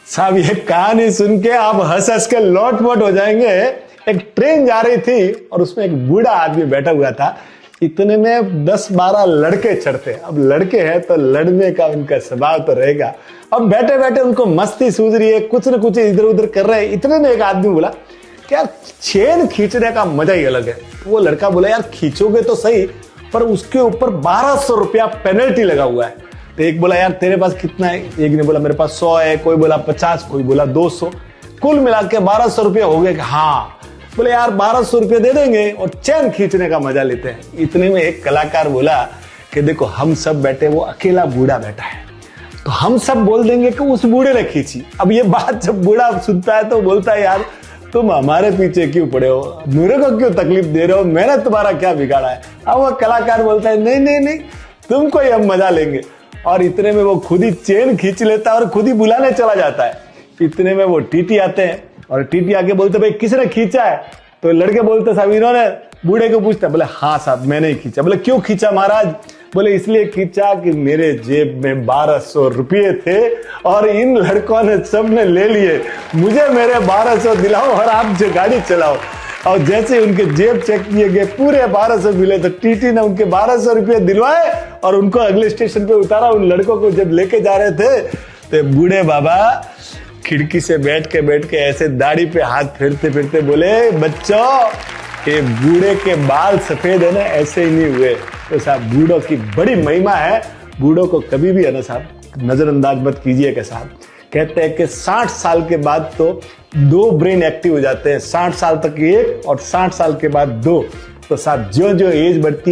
साहब ये कहानी सुन के आप हंस हंस के लोट पोट हो जाएंगे। एक ट्रेन जा रही थी और उसमें एक बूढ़ा आदमी बैठा हुआ था। इतने में 10-12 लड़के चढ़ते। अब लड़के हैं तो लड़ने का उनका स्वभाव तो रहेगा। अब बैठे बैठे उनको मस्ती सूझ रही है, कुछ न कुछ इधर उधर कर रहे हैं। इतने में एक आदमी बोला कि यार चेन खींचने का मजा ही अलग है। वो लड़का बोला यार खींचोगे तो सही, पर उसके ऊपर 1200 रुपया पेनल्टी लगा हुआ है। तो एक बोला यार तेरे पास कितना है? एक ने बोला मेरे पास 100 है, कोई बोला 50, कोई बोला 200, कुल मिला के 1200 रुपये हो गए। हाँ, बोले यार 1200 रुपये दे देंगे और चैन खींचने का मजा लेते हैं। इतने में एक कलाकार बोला कि देखो हम सब बैठे, वो अकेला बूढ़ा बैठा है, तो हम सब बोल देंगे कि उस बूढ़े ने खींची। अब ये बात जब बूढ़ा सुनता है तो बोलता है यार तुम हमारे पीछे क्यों पड़े हो, मेरे को क्यों तकलीफ दे रहे हो, मैंने तुम्हारा क्या बिगाड़ा है। अब वो कलाकार बोलता है नहीं नहीं नहीं, तुमको ही हम मजा लेंगे। और इतने में वो खुद ही चेन खींच लेता है और खुद ही बुलाने चला जाता है। इतने में वो टीटी आते हैं और टीटी आके बोलते भाई किसने खींचा है? तो लड़के बोलते साहब इन्होंने। बूढ़े को पूछता, बोले हाँ साहब मैंने ही खींचा। बोले क्यों खींचा महाराज? बोले इसलिए खींचा कि मेरे जेब में 1200 रुपये थे और इन लड़कों ने सबने ले लिए। मुझे मेरे 1200 दिलाओ और आप जो गाड़ी चलाओ। और जैसे उनके जेब चेक किए गए पूरे 1200 मिले तो टीटी ने उनके 1200 रुपये दिलवाए और उनको अगले स्टेशन पे उतारा। उन लड़कों को जब लेके जा रहे थे तो बूढ़े बाबा खिड़की से बैठ के ऐसे दाढ़ी पे हाथ फेरते फिरते बोले बच्चों ये बूढ़े के बाल सफेद है ना, ऐसे ही नहीं हुए। तो साहब बूढ़ों की बड़ी महिमा है, बूढ़ों को कभी भी है ना साहब नजरअंदाज मत कीजिए। साहब कहते हैं कि 60 साल के बाद तो 2 ब्रेन एक्टिव हो जाते हैं, 60 साल तक एक और 60 साल के बाद 2। तो साहब जो जो एज बढ़ती है